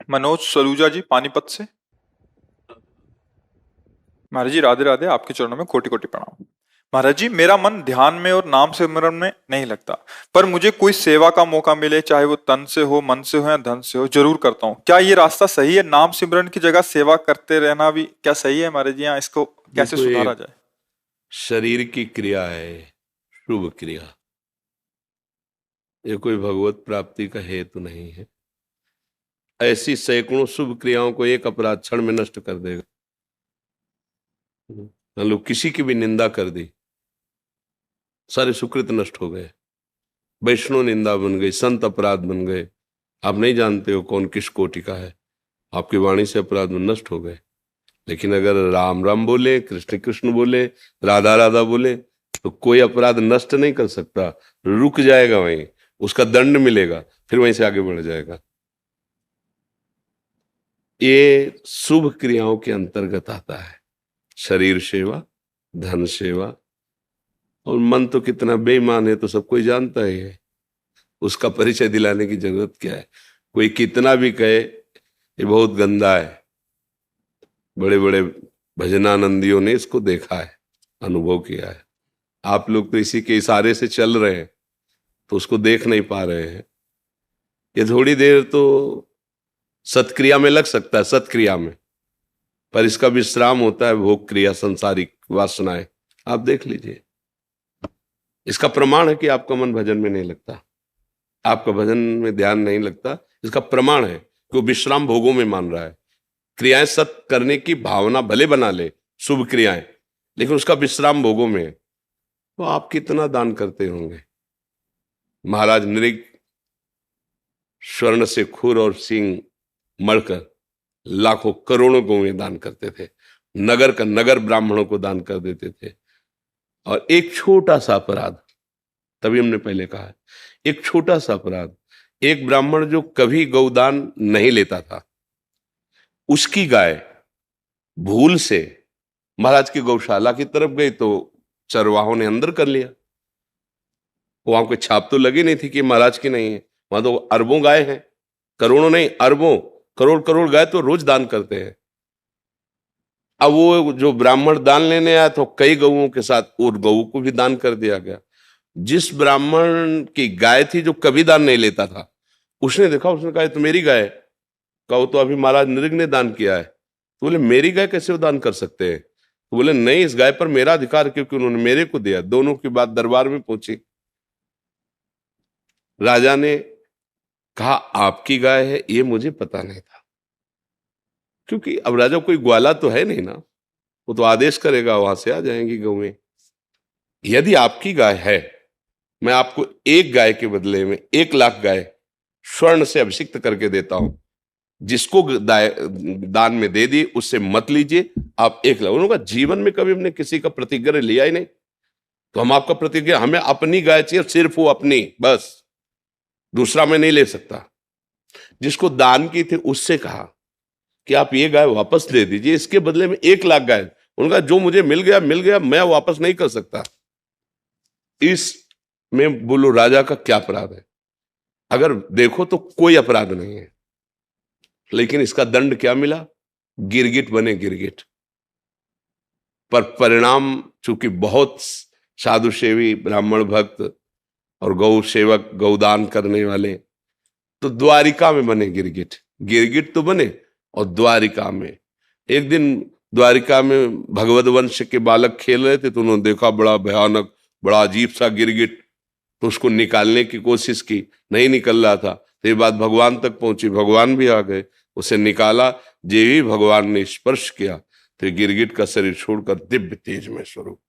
मनोज सलूजा जी पानीपत से। महाराज जी राधे राधे, आपके चरणों में कोटि कोटि प्रणाम। महाराज जी, मेरा मन ध्यान में और नाम सिमरन में नहीं लगता, पर मुझे कोई सेवा का मौका मिले, चाहे वो तन से हो, मन से हो या धन से हो, जरूर करता हूँ। क्या ये रास्ता सही है? नाम सिमरन की जगह सेवा करते रहना भी क्या सही है महाराज जी? यहाँ इसको कैसे देखो, सुधारा ये जाए? शरीर की क्रिया है, शुभ क्रिया। ये कोई भगवत प्राप्ति का हेतु नहीं है। ऐसी सैकड़ों शुभ क्रियाओं को एक अपराध क्षण में नष्ट कर देगा। मान लो किसी की भी निंदा कर दी, सारे सुकृत नष्ट हो गए, वैष्णव निंदा बन गई, संत अपराध बन गए। आप नहीं जानते हो कौन किस कोटि का है, आपकी वाणी से अपराध नष्ट हो गए। लेकिन अगर राम राम बोले, कृष्ण कृष्ण बोले, राधा राधा बोले, तो कोई अपराध नष्ट नहीं कर सकता, रुक जाएगा वहीं, उसका दंड मिलेगा, फिर वहीं से आगे बढ़ जाएगा। ये शुभ क्रियाओं के अंतर्गत आता है। शरीर सेवा, धन सेवा, और मन तो कितना बेईमान है तो सब कोई जानता ही है, उसका परिचय दिलाने की जरूरत क्या है। कोई कितना भी कहे ये बहुत गंदा है, बड़े बड़े भजनानंदियों ने इसको देखा है, अनुभव किया है। आप लोग तो इसी के इशारे से चल रहे हैं, तो उसको देख नहीं पा रहे हैं। ये थोड़ी देर तो सत्क्रिया में लग सकता है, सत्क्रिया में, पर इसका विश्राम होता है भोग क्रिया, संसारिक वासनाएं। आप देख लीजिए, इसका प्रमाण है कि आपका मन भजन में नहीं लगता, आपका भजन में ध्यान नहीं लगता। इसका प्रमाण है कि वो विश्राम भोगों में मान रहा है। क्रियाएं सत करने की भावना भले बना ले, शुभ क्रियाएं, लेकिन उसका विश्राम भोगों में है। तो आप कितना दान करते होंगे। महाराज नृग स्वर्ण से खुर और सींग मढ़कर लाखों करोड़ों गौएं दान करते थे, नगर का नगर ब्राह्मणों को दान कर देते थे। और एक छोटा सा अपराध, तभी हमने पहले कहा है, एक छोटा सा अपराध, एक ब्राह्मण जो कभी गौदान नहीं लेता था, उसकी गाय भूल से महाराज की गौशाला की तरफ गई तो चरवाहों ने अंदर कर लिया। वहां कोई छाप तो लगी नहीं थी कि महाराज की नहीं है, वहां तो अरबों गाय हैं, करोड़ों नहीं, अरबों, करोड़ करोड़ गाय तो रोज दान करते हैं। अब वो जो ब्राह्मण दान लेने आया तो कई गऊओं के साथ और गऊ को भी दान कर दिया गया। जिस ब्राह्मण की गाय थी जो कभी दान नहीं लेता था, उसने देखा, उसने कहा तो मेरी गाय, कहा वो तो अभी महाराज नृग ने दान किया है। तो बोले मेरी गाय कैसे वो दान कर सकते हैं? तो बोले नहीं, इस गाय पर मेरा अधिकार, क्योंकि उन्होंने मेरे को दिया। दोनों की बात दरबार में पहुंची। राजा ने कहा आपकी गाय है, ये मुझे पता नहीं था, क्योंकि अब राजा कोई ग्वाला तो है नहीं ना, वो तो आदेश करेगा, वहां से आ जाएंगी गौएं। यदि आपकी गाय है, मैं आपको एक गाय के बदले में 1 लाख गाय स्वर्ण से अभिषिक्त करके देता हूं। जिसको दान में दे दी उससे मत लीजिए, आप 1 लाख। उन्होंने कहा जीवन में कभी हमने किसी का प्रतिग्रह लिया ही नहीं, तो हम आपका प्रतिग्रह, हमें अपनी गाय चाहिए, सिर्फ वो अपनी, बस, दूसरा मैं नहीं ले सकता। जिसको दान की थी उससे कहा कि आप ये गाय वापस ले दीजिए, इसके बदले में 1 लाख गाय। उनका जो मुझे मिल गया मिल गया, मैं वापस नहीं कर सकता। इस में बोलो राजा का क्या अपराध है? अगर देखो तो कोई अपराध नहीं है, लेकिन इसका दंड क्या मिला? गिरगिट बने, गिरगिट। पर परिणाम, चूंकि बहुत साधु सेवी ब्राह्मण भक्त और गौ सेवक, गौदान करने वाले, तो द्वारिका में बने गिरगिट। गिरगिट तो बने, और द्वारिका में एक दिन, द्वारिका में भगवत वंश के बालक खेल रहे थे, तो उन्होंने देखा बड़ा भयानक, बड़ा अजीब सा गिरगिट। तो उसको निकालने की कोशिश की, नहीं निकल रहा था। तो ये बात भगवान तक पहुंची, भगवान भी आ गए, उसे निकाला। जे ही भगवान ने स्पर्श किया तो गिरगिट का शरीर छोड़कर दिव्य तेज में स्वरूप।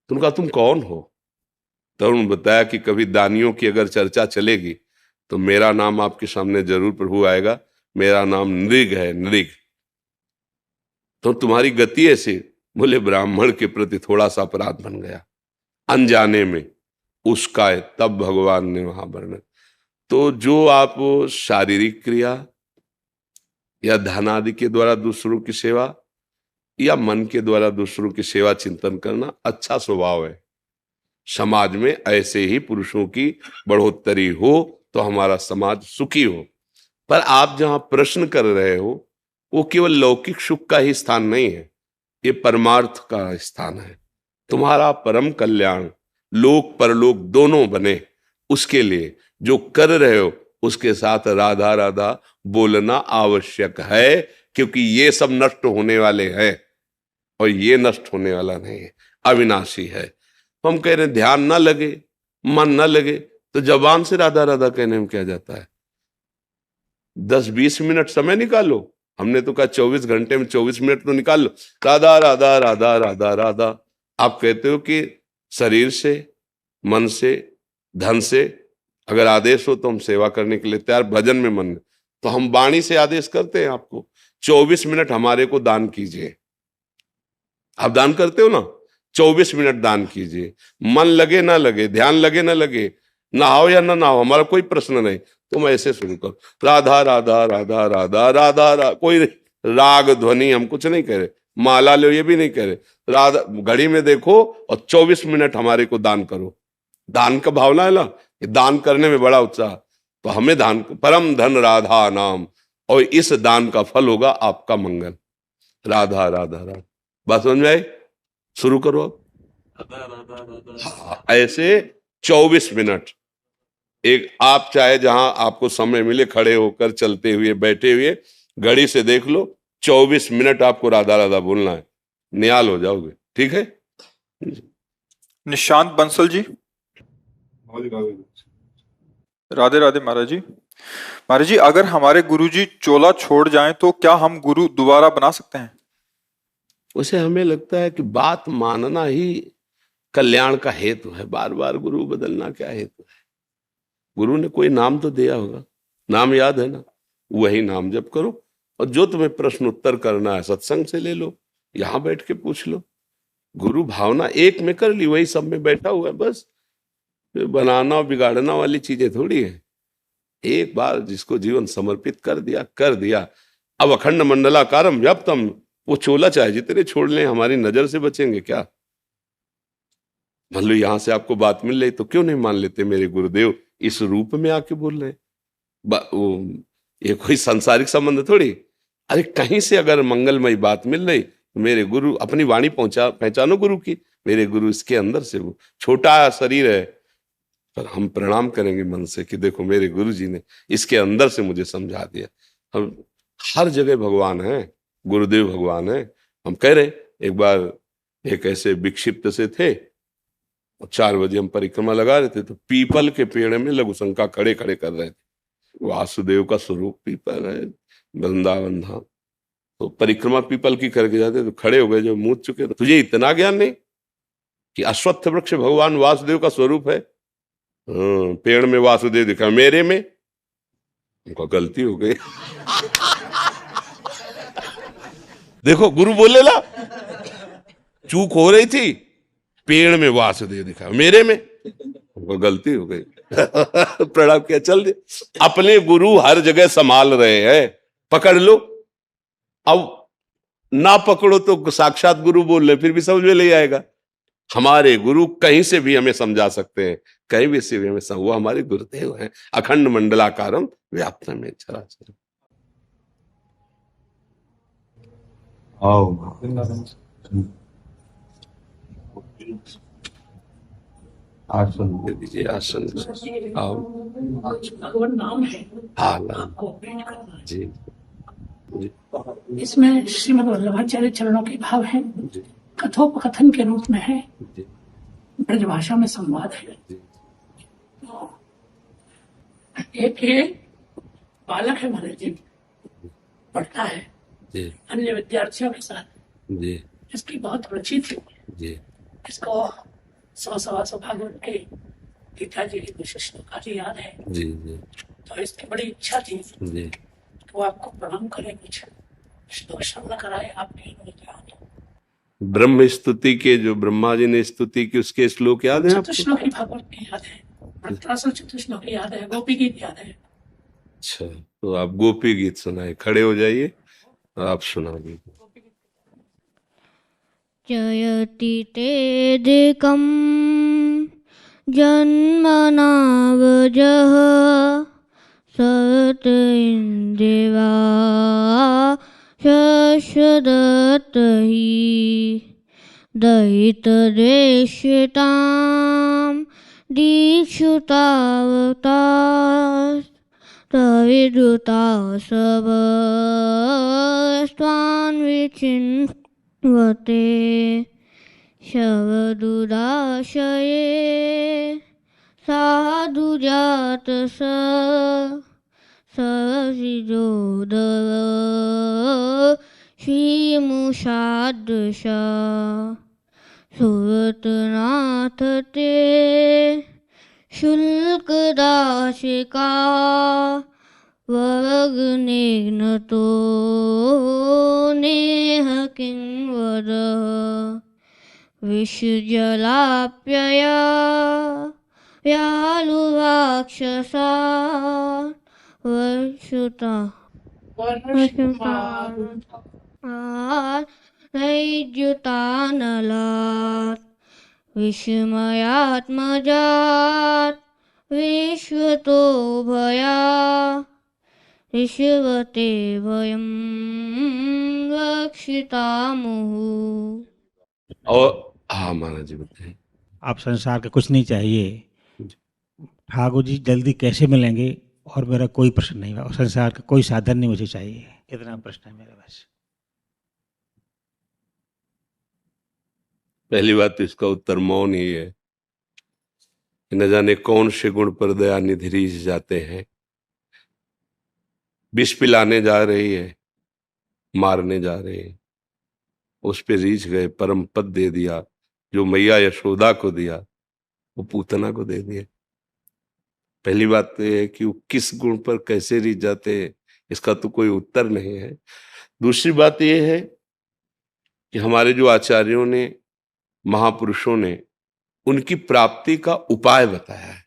तुम कहा तुम कौन हो? तो उन्होंने बताया कि कभी दानियों की अगर चर्चा चलेगी तो मेरा नाम आपके सामने जरूर प्रभु आएगा। मेरा नाम नृग है, नृग। तो तुम्हारी गति ऐसे? बोले ब्राह्मण के प्रति थोड़ा सा अपराध बन गया अनजाने में, उसका है, तब भगवान ने वहां वर्णन। तो जो आप शारीरिक क्रिया या धन आदि के द्वारा दूसरों की सेवा, या मन के द्वारा दूसरों की सेवा चिंतन करना अच्छा स्वभाव है। समाज में ऐसे ही पुरुषों की बढ़ोतरी हो तो हमारा समाज सुखी हो। पर आप जहां प्रश्न कर रहे हो वो केवल लौकिक सुख का ही स्थान नहीं है, ये परमार्थ का स्थान है। तुम्हारा परम कल्याण लोक परलोक दोनों बने, उसके लिए जो कर रहे हो उसके साथ राधा राधा बोलना आवश्यक है, क्योंकि ये सब नष्ट होने वाले हैं और ये नष्ट होने वाला नहीं है, अविनाशी है। तो हम कह रहे हैं ध्यान ना लगे, मन ना लगे, तो जबान से राधा राधा कहने में क्या जाता है? 10-20 मिनट समय निकालो, हमने तो कहा 24 घंटे में 24 मिनट तो निकाल लो, राधा राधा राधा राधा राधा। आप कहते हो कि शरीर से, मन से, धन से अगर आदेश हो तो हम सेवा करने के लिए तैयार, भजन में मन, तो हम वाणी से आदेश करते हैं आपको 24 मिनट हमारे को दान कीजिए। आप दान करते हो ना, 24 मिनट दान कीजिए, मन लगे ना लगे, ध्यान लगे ना लगे, नहाओ या ना नहाओ, हमारा कोई प्रश्न नहीं, तुम ऐसे शुरू करो राधा राधा राधा राधा राधा रा, कोई राग ध्वनि हम कुछ नहीं कह रहे, माला लो ये भी नहीं कह रहे, राधा घड़ी में देखो और 24 मिनट हमारे को दान करो। दान का भावना है ना, दान करने में बड़ा उत्साह, तो हमें दान, परम धन राधा नाम, और इस दान का फल होगा आपका मंगल। राधा राधा राधा, बात समझ में आई? शुरू करो अब। ऐसे 24 मिनट, एक आप चाहे जहां आपको समय मिले, खड़े होकर, चलते हुए, बैठे हुए, घड़ी से देख लो, 24 मिनट आपको राधा राधा बोलना है, निहाल हो जाओगे। ठीक है? निशांत बंसल जी, राधे राधे महाराज जी। महाराज जी, अगर हमारे गुरुजी चोला छोड़ जाएं तो क्या हम गुरु दोबारा बना सकते हैं? उसे हमें लगता है कि बात मानना ही कल्याण का हेतु है, बार बार गुरु बदलना क्या हेतु है? गुरु ने कोई नाम तो दिया होगा, नाम याद है ना, वही नाम जप करो, और जो तुम्हें प्रश्न उत्तर करना है सत्संग से ले लो, यहां बैठ के पूछ लो। गुरु भावना एक में कर ली, वही सब में बैठा हुआ है, बस बनाना बिगाड़ना वाली चीजें थोड़ी है। एक बार जिसको जीवन समर्पित कर दिया, कर दिया। अब अखंड मंडलाकारम व्याप्तम, वो चोला चाहे जितने छोड़ लें, हमारी नजर से बचेंगे क्या? मान लो यहां से आपको बात मिल रही तो क्यों नहीं मान लेते मेरे गुरुदेव इस रूप में आके बोल रहे हैं? ये कोई सांसारिक संबंध थोड़ी। अरे कहीं से अगर मंगलमय बात मिल रही तो मेरे गुरु, अपनी वाणी पहचानो गुरु की, मेरे गुरु इसके अंदर से, वो छोटा शरीर है पर हम प्रणाम करेंगे मन से कि देखो मेरे गुरु जी ने इसके अंदर से मुझे समझा दिया। हम हर जगह भगवान है, गुरुदेव भगवान है। हम कह रहे एक बार एक ऐसे विक्षिप्त से थे, 4 बजे हम परिक्रमा लगा रहे थे, तो पीपल के पेड़ में लघु शंका खड़े खड़े कर रहे थे। वासुदेव का स्वरूप पीपल है, वृंदावन धाम, तो परिक्रमा पीपल की करके जाते, तो खड़े हो गए जो मूत चुके, तुझे इतना ज्ञान नहीं कि अश्वत्थ वृक्ष भगवान वासुदेव का स्वरूप है? पेड़ में वासुदेव दिखा, मेरे में? उनको गलती हो गई। देखो गुरु बोले ला, चूक हो रही थी, पेड़ में वासुदेव दिखा, मेरे में? उनको गलती हो गई। प्रणाम किया, चल दे। अपने गुरु हर जगह संभाल रहे हैं, पकड़ लो। अब ना पकड़ो तो साक्षात गुरु बोल रहे, फिर भी समझ में नहीं आएगा। हमारे गुरु कहीं से भी हमें समझा सकते हैं, कहीं भी से भी हमें वो हमारे गुरुदेव हैं। अखंड मंडलाकारम व्याप्तम में चराचर। आसन दे दीजिए, आसन आओ। भगवान नाम है, हाँ आपको भेंट करना है। जी जी इसमें श्रीमद् वल्लभाचार्य चरणों के भाव हैं, जी कथोपकथन के रूप में है, जी ब्रजभाषा में संवाद है। जी एक ये बालक है महाराज जी, पढ़ता है जी अन्य विद्यार्थियों के साथ, जी इसकी बहुत रुचि थी। जी इसको 100-125 भागवत के गीता जी की कुछ श्लोका जी याद है, जी जी तो इसकी बड़ी इच्छा थी जी। कि वो आपको प्रणाम करे, कुछ श्लोक श्रवण कराए आपके याद। ब्रह्म स्तुति के, जो ब्रह्मा जी ने स्तुति की, उसके श्लोक याद है आपको? चतुश्लोकी भागवत की याद है, वृत्रासुर चतुश्लोकी याद है, गोपी गीत याद है। अच्छा, तो आप गोपी गीत सुनाए, खड़े हो जाइए और आप सुनाइए। जयति तेदिकं जन्मनावजः सत इंदेवा शश्वदत्त हि दयित देश्यताम् दीक्षुतावता तविद्रुता सबस्त्वान् विचिन्वते शवदुदाशये साधु जात ससिजोदव श्रीमुषादृश सुरतनाथ ते शुल्कदाशिका वग्निघ्नतो नेह किंवद विषजलाप्यया व्यालुवाक्षसा वक्षुता नैज्युतानलात् विस्मयात्मजात् विश्वतो भया ऋषवते भयं रक्षितामुः। और हाँ महाराज जी बताएं। आप संसार का कुछ नहीं चाहिए, ठाकुर जी जल्दी कैसे मिलेंगे और मेरा कोई प्रश्न नहीं है, और संसार का कोई साधन नहीं मुझे चाहिए, इतना प्रश्न है मेरा बस। पहली बात तो इसका उत्तर मौन ही है। न जाने कौन से गुण पर दया निधि रीझ जाते हैं। विष पिलाने जा रही है, मारने जा रहे हैं, उस पे रीझ गए, परम पद दे दिया। जो मैया यशोदा को दिया वो पूतना को दे दिया। पहली बात तो है कि वो किस गुण पर कैसे रीझ जाते हैं, इसका तो कोई उत्तर नहीं है। दूसरी बात यह है कि हमारे जो आचार्यों ने, महापुरुषों ने उनकी प्राप्ति का उपाय बताया है।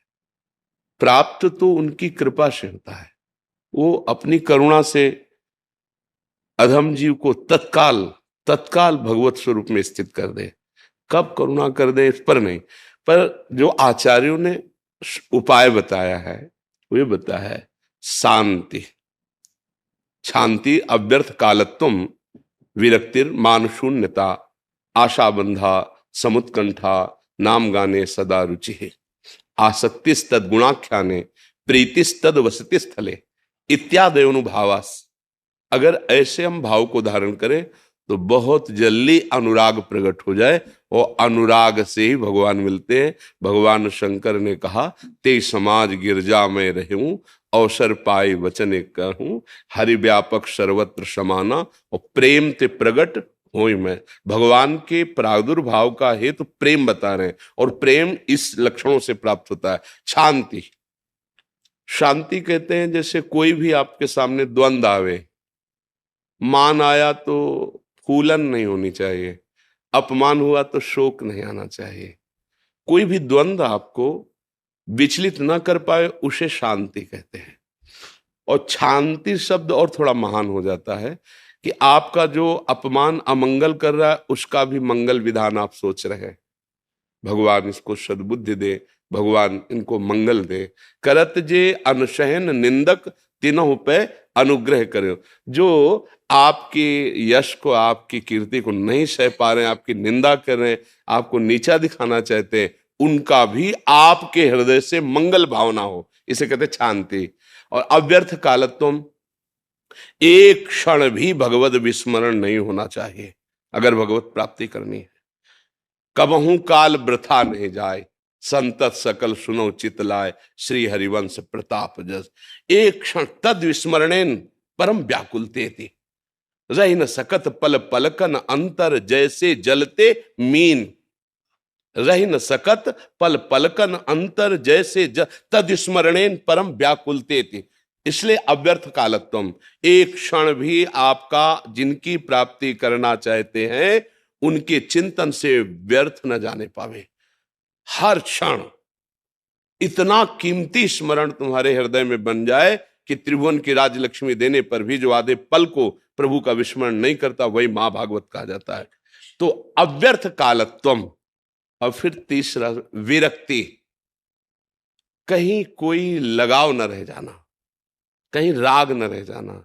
प्राप्त तो उनकी कृपा से होता है। वो अपनी करुणा से अधम जीव को तत्काल भगवत स्वरूप में स्थित कर दे। कब करुणा कर दे इस पर नहीं, पर जो आचार्यों ने उपाय बताया है वो ये बताया है शांति अव्यर्थ कालत्वम विरक्तिर मान शून्यता आशाबंधा समुत्कंठा नाम गाने सदा रुचि आसक्तिस्तद गुणाख्याने प्रीतिस्तद वसति स्थले इत्यादि अनुभावास। अगर ऐसे हम भाव को धारण करें तो बहुत जल्दी अनुराग प्रकट हो जाए, और अनुराग से ही भगवान मिलते हैं। भगवान शंकर ने कहा, ते समाज गिरजा में रहूं अवसर पाए वचने कहूं हरि व्यापक सर्वत्र समाना और प्रेम ते प्रगट होई मैं। भगवान के प्रादुर्भाव का हेतु प्रेम बता रहे हैं, और प्रेम इस लक्षणों से प्राप्त होता है। शांति कहते हैं जैसे कोई भी आपके सामने द्वंद्व आवे, मान आया तो फूलन नहीं होनी चाहिए, अपमान हुआ तो शोक नहीं आना चाहिए। कोई भी द्वंद्व आपको विचलित ना कर पाए उसे शांति कहते हैं। और शांति शब्द और थोड़ा महान हो जाता है कि आपका जो अपमान अमंगल कर रहा है उसका भी मंगल विधान आप सोच रहे हैं। भगवान इसको सद्बुद्धि दे, भगवान इनको मंगल दे। करत जे अनशहन निंदक तीनों पे अनुग्रह करे। जो आपके यश को, आपकी कीर्ति को नहीं सह पा रहे हैं, आपकी निंदा कर रहे हैं, आपको नीचा दिखाना चाहते हैं, उनका भी आपके हृदय से मंगल भावना हो, इसे कहते शांति। और अव्यर्थ कालत्वम, एक क्षण भी भगवत विस्मरण नहीं होना चाहिए अगर भगवत प्राप्ति करनी है। कबहू काल वृथा नहीं जाए, संतत सकल सुनो चित लाए, श्री हरिवंश प्रताप जस। एक क्षण तद विस्मरणेन परम व्याकुलते थी, रही न सकत पल पलकन अंतर जैसे जलते मीन। रही न सकत पल पलकन अंतर जैसे तद स्मरणेन परम व्याकुलते थी। इसलिए अव्यर्थ कालत्वम, एक क्षण भी आपका जिनकी प्राप्ति करना चाहते हैं उनके चिंतन से व्यर्थ न जाने पावे। हर क्षण इतना कीमती स्मरण तुम्हारे हृदय में बन जाए कि त्रिभुवन की राजलक्ष्मी देने पर भी जो आधे पल को प्रभु का विस्मरण नहीं करता वही मां भागवत कहा जाता है। तो अव्यर्थ कालत्वम। और फिर तीसरा विरक्ति, कहीं कोई लगाव न रह जाना। कहीं राग न रह जाना।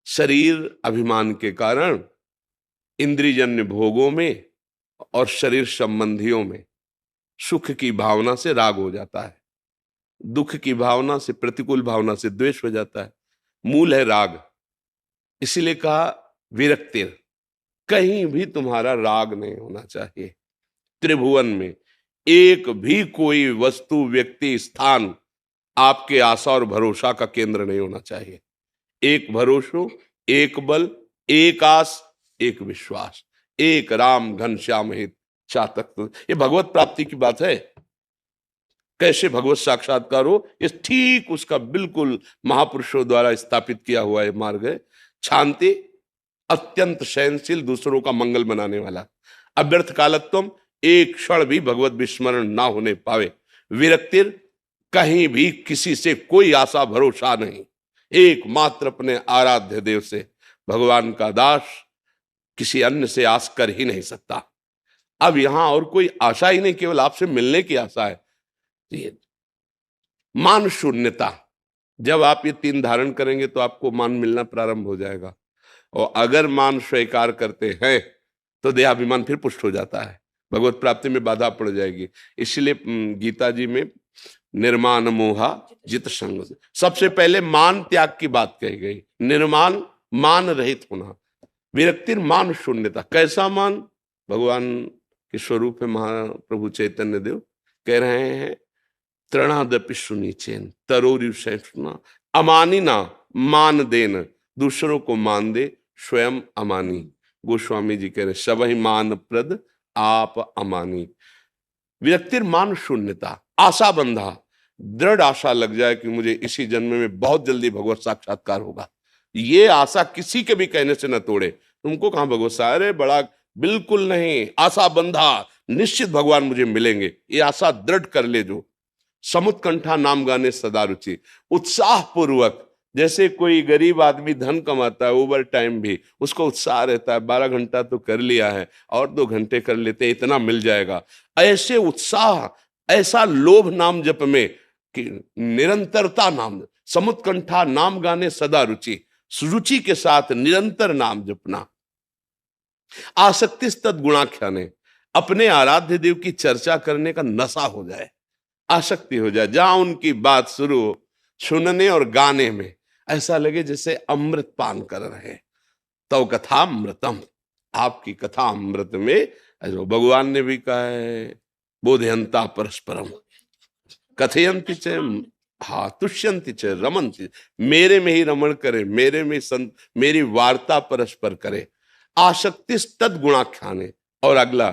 शरीर अभिमान के कारण इंद्रियजन्य भोगों में और शरीर संबंधियों में सुख की भावना से राग हो जाता है, दुख की भावना से, प्रतिकूल भावना से द्वेष हो जाता है। मूल है राग। इसीलिए कहा विरक्तिर, कहीं भी तुम्हारा राग नहीं होना चाहिए। त्रिभुवन में एक भी कोई वस्तु, व्यक्ति, स्थान आपके आशा और भरोसा का केंद्र नहीं होना चाहिए। एक भरोसो, एक बल, एक आस, एक विश्वास, एक राम घनश्याम हित चातक। ये भगवत प्राप्ति की बात है। कैसे भगवत साक्षात्कार हो, ये ठीक उसका बिल्कुल महापुरुषों द्वारा स्थापित किया हुआ है मार्ग है। शांति, अत्यंत सहनशील, दूसरों का मंगल बनाने वाला। अव्यर्थ कालत्वम, एक क्षण भी भगवत विस्मरण ना होने पावे। विरक्तिर, कहीं भी किसी से कोई आशा भरोसा नहीं, एकमात्र अपने आराध्य देव से। भगवान का दास किसी अन्य से आस कर ही नहीं सकता। अब यहां और कोई आशा ही नहीं, केवल आपसे मिलने की आशा है। मान शून्यता, जब आप ये तीन धारण करेंगे तो आपको मान मिलना प्रारंभ हो जाएगा। और अगर मान स्वीकार करते हैं तो देहाभिमान फिर पुष्ट हो जाता है, भगवत प्राप्ति में बाधा पड़ जाएगी। इसलिए गीता जी में निर्माण मोहा जित संग, सबसे पहले मान त्याग की बात कही गई। निर्माण, मान रहित होना। विरक्तिर, मान शून्यता। कैसा मान? भगवान के स्वरूप है महाप्रभु चैतन्य देव कह रहे हैं, तृणादपि सुनीचेन तरोरि सहिष्णुना अमानिना मान देन, दूसरों को मान दे स्वयं अमानी। गोस्वामी जी कह रहे सब ही मान प्रद आप अमानी। विरक्तिर, मान शून्यता। आशा बंधा, दृढ़ आशा लग जाए कि मुझे इसी जन्म में बहुत जल्दी भगवत साक्षात्कार होगा। ये आशा किसी के भी कहने से न तोड़े। तुमको कहां भगवत सारे बड़ा, बिल्कुल नहीं। आशा बंधा, निश्चित भगवान मुझे मिलेंगे, ये आशा दृढ़ कर ले। जो समुत्कंठा नाम गाने सदा रुचि, उत्साह पूर्वक। जैसे कोई गरीब आदमी धन कमाता है, ओवर टाइम भी उसको उत्साह रहता है, 12 घंटा तो कर लिया है और 2 घंटे कर लेते, इतना मिल जाएगा। ऐसे उत्साह, ऐसा लोभ नाम जप में कि निरंतरता नाम, समुत्कंठा नाम गाने सदा रुचि, रुचि के साथ निरंतर नाम जपना। आसक्ति तद गुणाख्याने, अपने आराध्य देव की चर्चा करने का नशा हो जाए, आसक्ति हो जाए। जहां उनकी बात शुरू हो, सुनने और गाने में ऐसा लगे जैसे अमृत पान कर रहे हैं। तो कथा अमृतम, आपकी कथा अमृत में। भगवान ने भी कहा है, बोधयंता परस्परम कथयंति च, हाँ तुष्यंति च रमन्ति, मेरे में ही रमण करे, मेरे में मेरी वार्ता परस्पर करे। आसक्ति तद गुणाख्याने, और अगला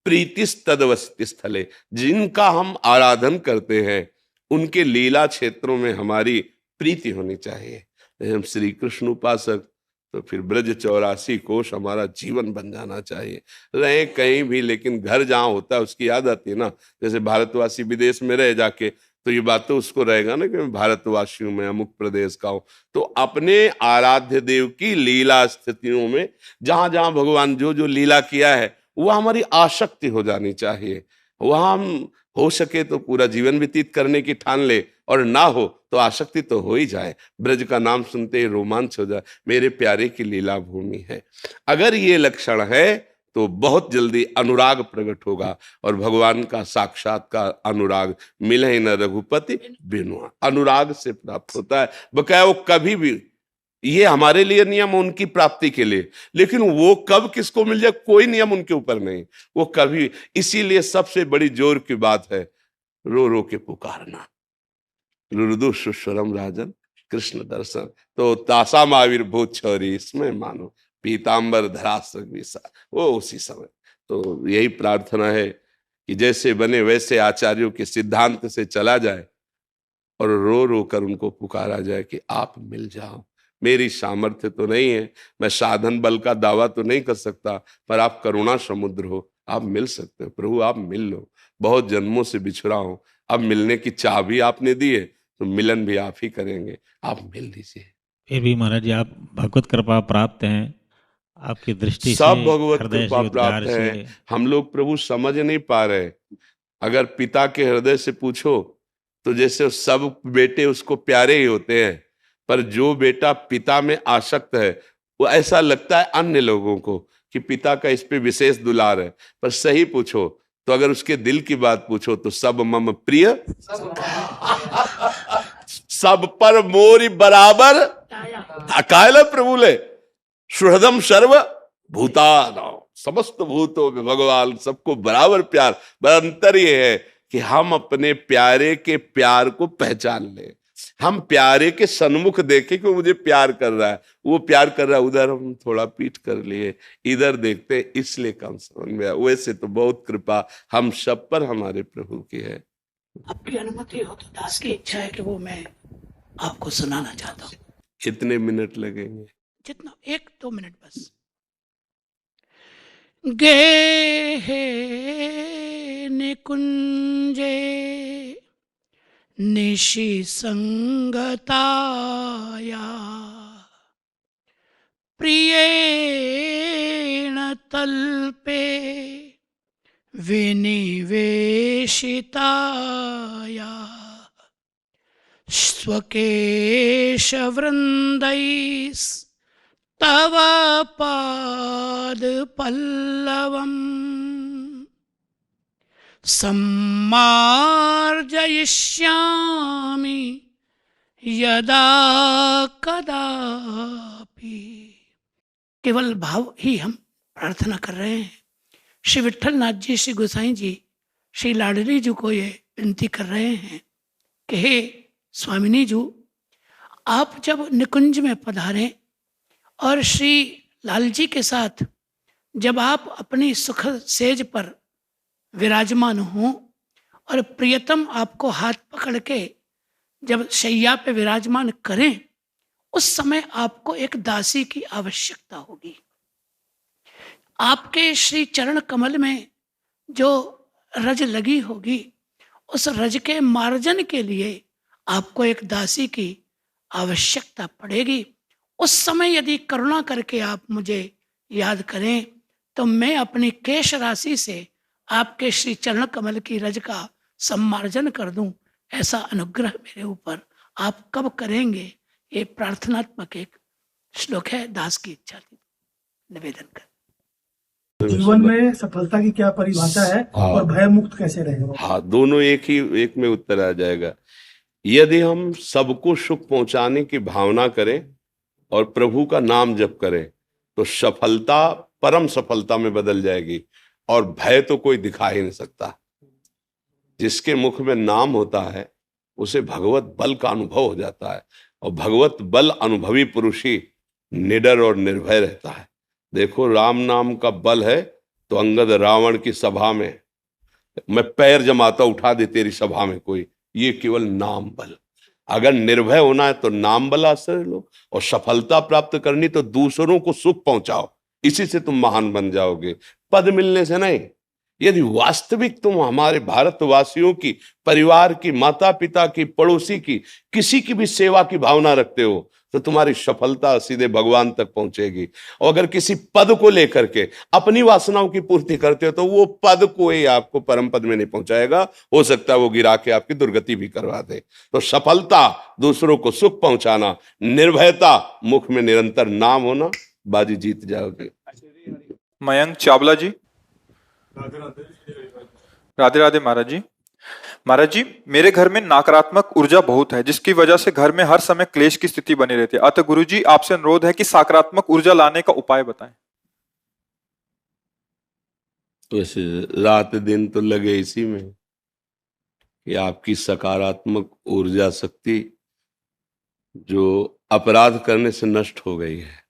प्रीतिस तदवस्ति स्थले, जिनका हम आराधन करते हैं उनके लीला क्षेत्रों में हमारी प्रीति होनी चाहिए। हम श्री कृष्ण उपासक तो फिर ब्रज 84 कोश हमारा जीवन बन जाना चाहिए। रहे कहीं भी, लेकिन घर जहाँ होता है उसकी याद आती है ना। जैसे भारतवासी विदेश में रह जाके तो ये बात तो उसको रहेगा ना कि मैं भारतवासी हूं, मैं अमुक प्रदेश का हूं। तो अपने आराध्य देव की लीला स्थितियों में जहां जहां भगवान जो जो लीला किया है वह हमारी आसक्ति हो जानी चाहिए। वहां हम हो सके तो पूरा जीवन व्यतीत करने की ठान ले, और ना हो तो आसक्ति तो हो ही जाए। ब्रज का नाम सुनते ही रोमांच हो जाए, मेरे प्यारे की लीला भूमि है। अगर ये लक्षण है तो बहुत जल्दी अनुराग प्रकट होगा, और भगवान का साक्षात्कार अनुराग मिले ही न रघुपति बिनु, अनुराग से प्राप्त होता है। बकाया वो कभी भी, ये हमारे लिए नियम उनकी प्राप्ति के लिए, लेकिन वो कब किसको मिल जाए कोई नियम उनके ऊपर नहीं, वो कभी। इसीलिए सबसे बड़ी जोर की बात है रो रो के पुकारना। रुदु सुस्वरम राजन कृष्ण दर्शन, तो तासा आविर्भूत छौरी इसमें मानो पीतांबर धरास्त्र विसा, वो उसी समय। तो यही प्रार्थना है कि जैसे बने वैसे आचार्यों के सिद्धांत से चला जाए, और रो रो कर उनको पुकारा जाए कि आप मिल जाओ। मेरी सामर्थ्य तो नहीं है, मैं साधन बल का दावा तो नहीं कर सकता, पर आप करुणा समुद्र हो, आप मिल सकते हो। प्रभु आप मिल लो, बहुत जन्मों से बिछड़ा हूं, अब मिलने की चाह भी आपने दी है, तो मिलन भी आप ही करेंगे, आप मिल लीजिए। फिर भी महाराज जी आप भगवत कृपा प्राप्त हैं, आपकी दृष्टि सब से, भगवत हृदय कृपा से, उद्गार प्राप्त है। से। हम लोग प्रभु समझ नहीं पा रहे। अगर पिता के हृदय से पूछो तो जैसे सब बेटे उसको प्यारे ही होते हैं, पर जो बेटा पिता में आसक्त है वो ऐसा लगता है अन्य लोगों को कि पिता का इस पे विशेष दुलार है, पर सही पूछो तो अगर उसके दिल की बात पूछो तो सब मम प्रिय सब पर मोरी बराबर अकाल प्रभुले सुहृदम सर्व भूतानां, समस्त भूतों में भगवान सबको बराबर प्यार। पर अंतर ये है कि हम अपने प्यारे के प्यार को पहचान ले, हम प्यारे के सन्मुख देखे कि मुझे प्यार कर रहा है, वो प्यार कर रहा है, उधर हम थोड़ा पीठ कर लिए, इधर देखते इसलिए कम समझ में आया। वैसे तो बहुत कृपा हम सब पर हमारे प्रभु की है। आपकी अनुमति हो तो दास की इच्छा है कि वो मैं आपको सुनाना चाहता हूँ। कितने मिनट लगेंगे? जितना 1-2 मिनट बस। गे हे निकुंजे निशि संगताया प्रियेण तल्पे विनिवेशिताया स्वकेशवृन्दैस्तव पादपल्लवम् सम्मार्जयिष्यामि यदा कदापि। केवल भाव ही हम प्रार्थना कर रहे हैं। श्री विट्ठल नाथ जी, श्री गोसाई जी, श्री लाडली जी को ये विनती कर रहे हैं कि हे स्वामिनी जी, आप जब निकुंज में पधारें और श्री लाल जी के साथ जब आप अपनी सुख सेज पर विराजमान हों और प्रियतम आपको हाथ पकड़ के जब शैया पे विराजमान करें, उस समय आपको एक दासी की आवश्यकता होगी। आपके श्री चरण कमल में जो रज लगी होगी, उस रज के मार्जन के लिए आपको एक दासी की आवश्यकता पड़ेगी। उस समय यदि करुणा करके आप मुझे याद करें तो मैं अपनी केश राशि से आपके श्री चरण कमल की रज का सम्मार्जन कर दूं। ऐसा अनुग्रह मेरे ऊपर आप कब करेंगे? ये प्रार्थनात्मक एक श्लोक है, दास की इच्छा थी, निवेदन कर। जीवन में सफलता की क्या परिभाषा है और भय मुक्त कैसे रहेगा? हाँ, दोनों एक में उत्तर आ जाएगा। यदि हम सबको सुख पहुंचाने की भावना करें और प्रभु का नाम जप करें तो सफलता परम सफलता में बदल जाएगी और भय तो कोई दिखा ही नहीं सकता। जिसके मुख में नाम होता है उसे भगवत बल का अनुभव हो जाता है और भगवत बल अनुभवी पुरुष ही निडर और निर्भय रहता है। देखो, राम नाम का बल है तो अंगद रावण की सभा में मैं पैर जमाता उठा दे तेरी सभा में कोई, ये केवल नाम बल। अगर निर्भय होना है तो नाम बल आश्रय लो और सफलता प्राप्त करनी तो दूसरों को सुख पहुंचाओ, इसी से तुम महान बन जाओगे, पद मिलने से नहीं। यदि वास्तविक तुम हमारे भारतवासियों की, परिवार की, माता पिता की, पड़ोसी की, किसी की भी सेवा की भावना रखते हो तो तुम्हारी सफलता सीधे भगवान तक पहुंचेगी। और अगर किसी पद को लेकर के अपनी वासनाओं की पूर्ति करते हो तो वो पद कोई आपको परम पद में नहीं पहुंचाएगा, हो सकता है वो गिरा के आपकी दुर्गति भी करवा दे। तो सफलता, दूसरों को सुख पहुंचाना, निर्भयता, मुख में निरंतर नाम होना, बाजी जीत जाओगे। मयंक चावला जी। राधे राधे महाराज जी। महाराज जी, मेरे घर में नकारात्मक ऊर्जा बहुत है जिसकी वजह से घर में हर समय क्लेश की स्थिति बनी रहती है। अतः गुरु जी आपसे अनुरोध है कि सकारात्मक ऊर्जा लाने का उपाय बताएं। वैसे रात दिन तो लगे इसी में कि आपकी सकारात्मक ऊर्जा शक्ति जो अपराध करने से नष्ट हो गई है।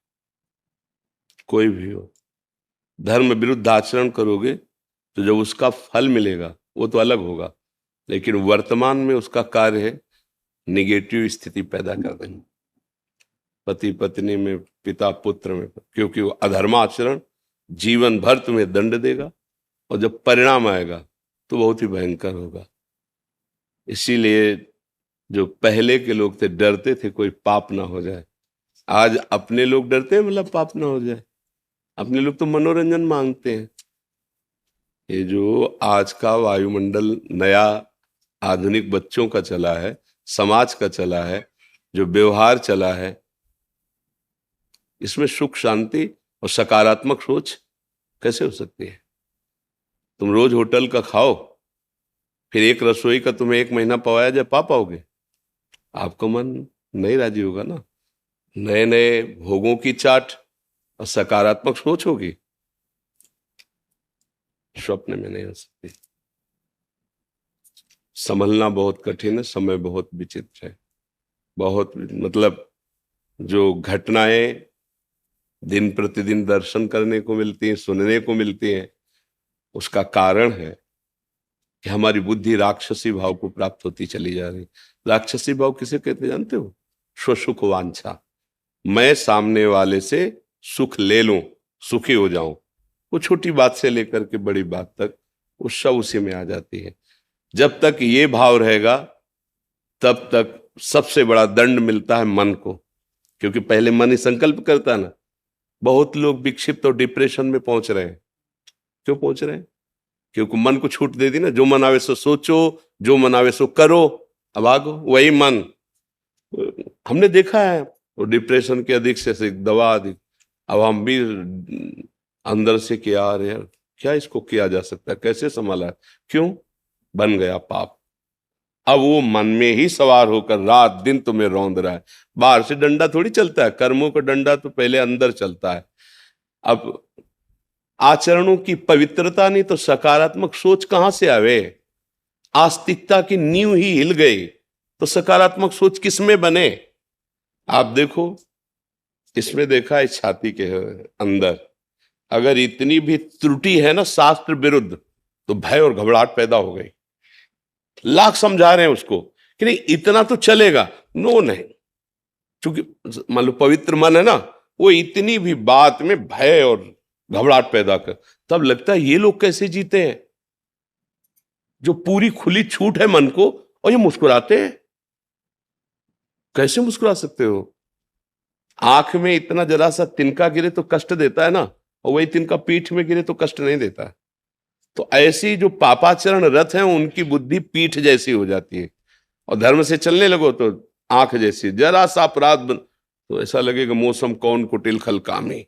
कोई भी हो, धर्म विरुद्ध आचरण करोगे तो जब उसका फल मिलेगा वो तो अलग होगा, लेकिन वर्तमान में उसका कार्य है निगेटिव स्थिति पैदा कर देना, पति पत्नी में, पिता पुत्र में, क्योंकि वो अधर्माचरण जीवन भर तुम्हें दंड देगा और जब परिणाम आएगा तो बहुत ही भयंकर होगा। इसीलिए जो पहले के लोग थे डरते थे कोई पाप ना हो जाए। आज अपने लोग डरते हैं मतलब पाप ना हो जाए। अपने लोग तो मनोरंजन मांगते हैं। ये जो आज का वायुमंडल नया आधुनिक बच्चों का चला है, समाज का चला है, जो व्यवहार चला है, इसमें सुख शांति और सकारात्मक सोच कैसे हो सकती है? तुम रोज होटल का खाओ, फिर एक रसोई का तुम्हें 1 महीना पवाया जाए, पा पाओगे? आपका मन नहीं राजी होगा ना। नए नए भोगों की चाट और सकारात्मक सोच होगी, स्वप्न में नहीं हो सकती। संभलना बहुत कठिन है, समय बहुत विचित्र है। बहुत मतलब जो घटनाएं दिन प्रतिदिन दर्शन करने को मिलती हैं, सुनने को मिलती हैं, उसका कारण है कि हमारी बुद्धि राक्षसी भाव को प्राप्त होती चली जा रही। राक्षसी भाव किसे कहते जानते हो? स्वसुख वांछा। मैं सामने वाले से सुख ले लूं, सुखी हो जाऊं। वो छोटी बात से लेकर के बड़ी बात तक वो सब उसी में आ जाती है। जब तक ये भाव रहेगा तब तक सबसे बड़ा दंड मिलता है मन को, क्योंकि पहले मन ही संकल्प करता है ना। बहुत लोग विक्षिप्त और डिप्रेशन में पहुंच रहे हैं। क्यों पहुंच रहे हैं? क्योंकि मन को छूट दे दी ना। जो मन आवे सो सोचो, जो मन आवे सो करो, अब आगो वही मन। हमने देखा है वो डिप्रेशन के अधिक से अधिक दवा अधिक। अब हम भी अंदर से कि यार क्या इसको किया जा सकता है, कैसे संभाला? क्यों? बन गया पाप। अब वो मन में ही सवार होकर रात दिन तुम्हें रौंद रहा है। बाहर से डंडा थोड़ी चलता है, कर्मों का डंडा तो पहले अंदर चलता है। अब आचरणों की पवित्रता नहीं तो सकारात्मक सोच कहां से आवे? आस्तिकता की नींव ही हिल गई तो सकारात्मक सोच किसमें बने? आप देखो, इसमें देखा है छाती के अंदर अगर इतनी भी त्रुटि है ना शास्त्र विरुद्ध, तो भय और घबराहट पैदा हो गई। लाख समझा रहे हैं उसको कि नहीं इतना तो चलेगा, नो नहीं, क्योंकि मान लो पवित्र मन है ना, वो इतनी भी बात में भय और घबराहट पैदा कर, तब लगता है ये लोग कैसे जीते हैं जो पूरी खुली छूट है मन को, और ये मुस्कुराते हैं। कैसे मुस्कुरा सकते हो? आंख में इतना जरा सा तिनका गिरे तो कष्ट देता है ना, और वही तिनका पीठ में गिरे तो कष्ट नहीं देता। तो ऐसी जो पापाचरण रथ हैं उनकी बुद्धि पीठ जैसी हो जाती है, और धर्म से चलने लगो तो आंख जैसी। जरा सा अपराध तो ऐसा लगेगा मौसम कौन कुटिल खल कामी,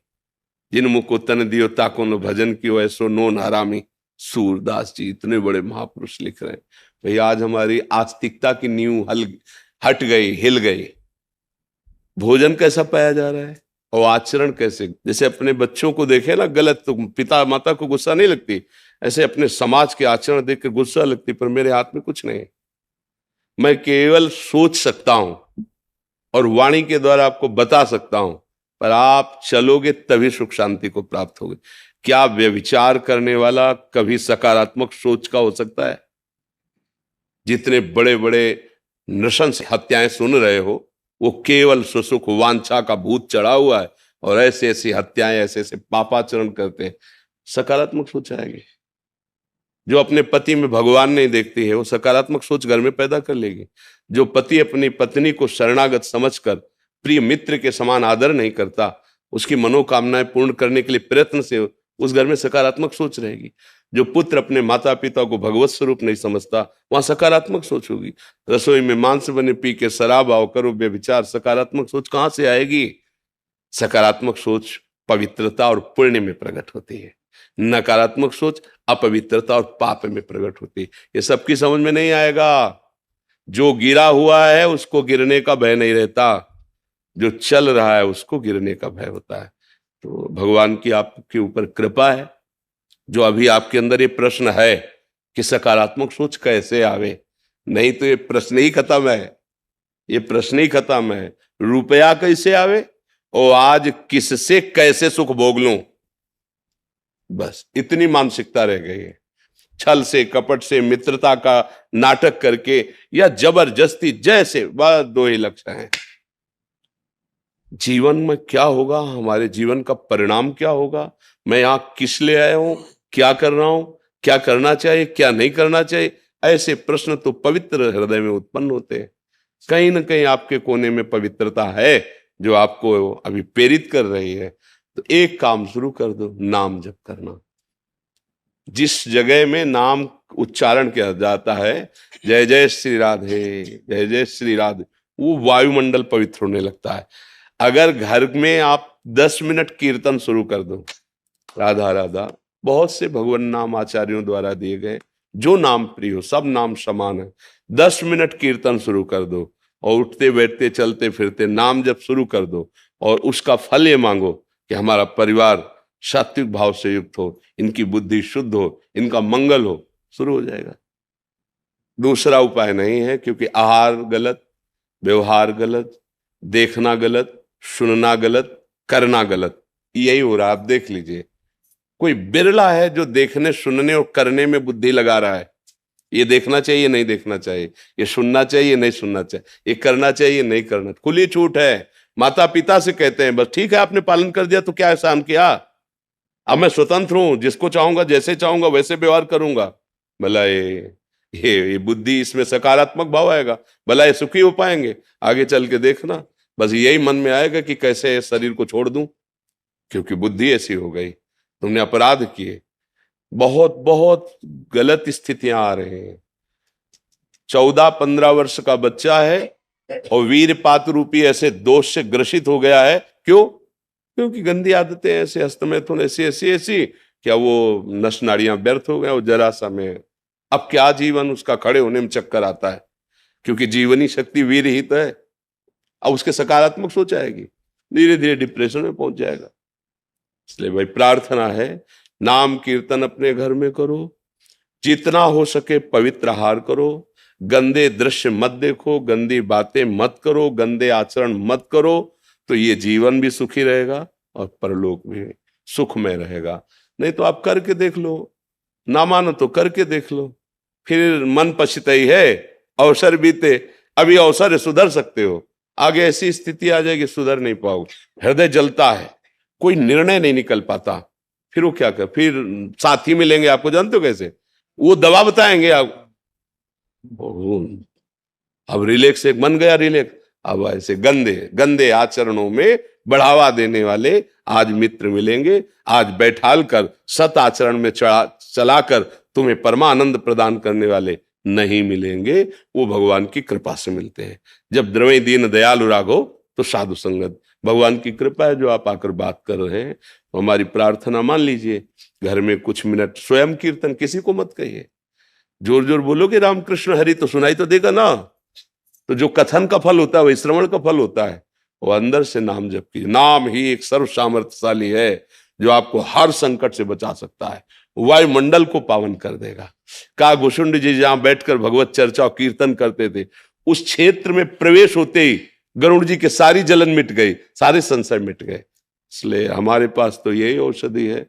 जिन मुख को तन दियो ताको न भजन कियो ऐसो नोन हरामी। सूरदास जी इतने बड़े महापुरुष लिख रहे हैं। भाई आज हमारी आस्तिकता की नींव हट गई, हिल गई। भोजन कैसा पाया जा रहा है और आचरण कैसे? जैसे अपने बच्चों को देखे ना गलत तो पिता माता को गुस्सा नहीं लगती, ऐसे अपने समाज के आचरण देख कर गुस्सा लगती। पर मेरे हाथ में कुछ नहीं, मैं केवल सोच सकता हूं और वाणी के द्वारा आपको बता सकता हूं, पर आप चलोगे तभी सुख शांति को प्राप्त होगे। क्या व्यभिचार करने वाला कभी सकारात्मक सोच का हो सकता है? जितने बड़े बड़े नृशंस हत्याएं सुन रहे हो वो केवल सुसुख वांछा का भूत चढ़ा हुआ है, और ऐसे ऐसी हत्याएं ऐसे ऐसे पापाचरण करते हैं। सकारात्मक सोच आएगी। जो अपने पति में भगवान नहीं देखती है वो सकारात्मक सोच घर में पैदा कर लेगी। जो पति अपनी पत्नी को शरणागत समझकर प्रिय मित्र के समान आदर नहीं करता, उसकी मनोकामनाएं पूर्ण करने के लिए प्रयत्न से उस घर में सकारात्मक सोच रहेगी। जो पुत्र अपने माता पिता को भगवत स्वरूप नहीं समझता, वहां सकारात्मक सोच होगी। रसोई में मांस बने पी के शराब आओ करो व्यभिचार, सकारात्मक सोच कहां से आएगी? सकारात्मक सोच पवित्रता और पुण्य में प्रकट होती है, नकारात्मक सोच अपवित्रता और पाप में प्रकट होती है। ये सबकी समझ में नहीं आएगा। जो गिरा हुआ है उसको गिरने का भय नहीं रहता, जो चल रहा है उसको गिरने का भय होता है। तो भगवान की आपके ऊपर कृपा है, जो अभी आपके अंदर ये प्रश्न है कि सकारात्मक सोच कैसे आवे, नहीं तो ये प्रश्न ही खत्म है। ये प्रश्न ही खत्म है। रुपया कैसे आवे और आज किससे कैसे सुख भोग लूं, बस इतनी मानसिकता रह गई है। छल से कपट से मित्रता का नाटक करके या जबरदस्ती, जैसे बस 2 ही लक्ष्य हैं। जीवन में क्या होगा, हमारे जीवन का परिणाम क्या होगा, मैं यहां किस लिए आया हूं, क्या कर रहा हूं, क्या करना चाहिए क्या नहीं करना चाहिए, ऐसे प्रश्न तो पवित्र हृदय में उत्पन्न होते हैं। कहीं ना कहीं आपके कोने में पवित्रता है जो आपको अभी प्रेरित कर रही है। तो एक काम शुरू कर दो, नाम जप करना। जिस जगह में नाम उच्चारण किया जाता है, जय जय श्री राधे जय जय श्री राधे, वो वायुमंडल पवित्र होने लगता है। अगर घर में आप 10 मिनट कीर्तन शुरू कर दो, राधा राधा, बहुत से भगवान नाम आचार्यों द्वारा दिए गए, जो नाम प्रिय हो, सब नाम समान है, 10 मिनट कीर्तन शुरू कर दो और उठते बैठते चलते फिरते नाम जब शुरू कर दो और उसका फल ये मांगो कि हमारा परिवार सात्विक भाव से युक्त हो, इनकी बुद्धि शुद्ध हो, इनका मंगल हो, शुरू हो जाएगा। दूसरा उपाय नहीं है, क्योंकि आहार गलत, व्यवहार गलत, देखना गलत, सुनना गलत, करना गलत, यही हो रहा है। आप देख लीजिए, कोई बिरला है जो देखने सुनने और करने में बुद्धि लगा रहा है। ये देखना चाहिए नहीं देखना चाहिए, ये सुनना चाहिए नहीं सुनना चाहिए, ये करना चाहिए नहीं करना, खुली छूट है। माता पिता से कहते हैं बस ठीक है आपने पालन कर दिया तो क्या एहसान किया, अब मैं स्वतंत्र हूं, जिसको चाहूंगा जैसे चाहूंगा वैसे व्यवहार करूंगा। भला ये बुद्धि, इसमें सकारात्मक भाव आएगा, भला ये सुखी हो पाएंगे? आगे चल के देखना, बस यही मन में आएगा कि कैसे शरीर को छोड़ दूं, क्योंकि बुद्धि ऐसी हो गई, तुमने अपराध किए। बहुत बहुत गलत स्थितियां आ रहे हैं। 14-15 वर्ष का बच्चा है और वीरपात रूपी ऐसे दोष से ग्रसित हो गया है। क्यों? क्योंकि गंदी आदतें ऐसे, हस्तमैथुन ऐसी क्या वो नस नाड़ियां व्यर्थ हो गया, वो जरा सा में अब क्या जीवन उसका खड़े होने में चक्कर आता है, क्योंकि जीवनी शक्ति वीर ही तो है। अब उसके सकारात्मक सोच आएगी, धीरे धीरे डिप्रेशन में पहुंच जाएगा। इसलिए भाई प्रार्थना है, नाम कीर्तन अपने घर में करो, जितना हो सके पवित्र आहार करो, गंदे दृश्य मत देखो, गंदी बातें मत करो, गंदे आचरण मत करो, तो ये जीवन भी सुखी रहेगा और परलोक भी सुखमय रहेगा। नहीं तो आप करके देख लो, ना मानो तो करके देख लो, फिर मन पछताई है, अवसर बीते, अभी अवसर है, सुधर सकते हो, आगे ऐसी स्थिति आ जाएगी सुधर नहीं पाओगे। हृदय जलता है, कोई निर्णय नहीं निकल पाता, फिर वो क्या कर, फिर साथी मिलेंगे आपको, जानते हो कैसे, वो दवा बताएंगे आप, अब रिलैक्स एक बन गया रिलैक्स। अब ऐसे गंदे गंदे आचरणों में बढ़ावा देने वाले आज मित्र मिलेंगे, आज बैठाल कर सत आचरण में चलाकर तुम्हें परमानंद प्रदान करने वाले नहीं मिलेंगे, वो भगवान की कृपा से मिलते हैं। जब द्रवई दीन दयालु राघो तो साधु संगत, भगवान की कृपा है जो आप आकर बात कर रहे हैं। तो हमारी प्रार्थना मान लीजिए, घर में कुछ मिनट स्वयं कीर्तन, किसी को मत कहिए, जोर जोर बोलोगे रामकृष्ण हरि तो सुनाई तो देगा ना, तो जो कथन का फल होता है वही श्रवण का फल होता है। वो अंदर से नाम जप कीजिए, नाम ही एक सर्व सामर्थ्यशाली है जो आपको हर संकट से बचा सकता है, वायुमंडल को पावन कर देगा। का घुसुंड जी जहां बैठकर भगवत चर्चा और कीर्तन करते थे, उस क्षेत्र में प्रवेश होते ही गरुड़ जी के सारी जलन मिट गई, सारे संशय मिट गए। इसलिए हमारे पास तो यही औषधि है,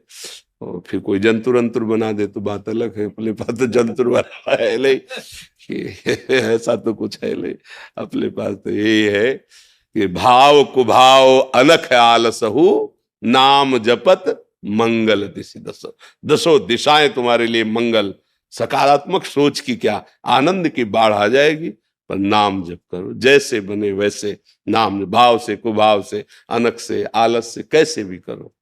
और फिर कोई जंतुर अंतुर बना दे तो बात अलग है, अपने पास तो जंतुर बना है नहीं, ऐसा तो कुछ है नहीं, अपने पास तो यही है कि भाव कुभाव अनख आलसहु, नाम जपत मंगल दिशि दसो, दसों दिशाएं तुम्हारे लिए मंगल। सकारात्मक सोच की क्या आनंद की बाढ़ आ जाएगी, पर नाम जप करो, जैसे बने वैसे नाम, भाव से कुभाव से अनख से आलस से कैसे भी करो।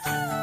है।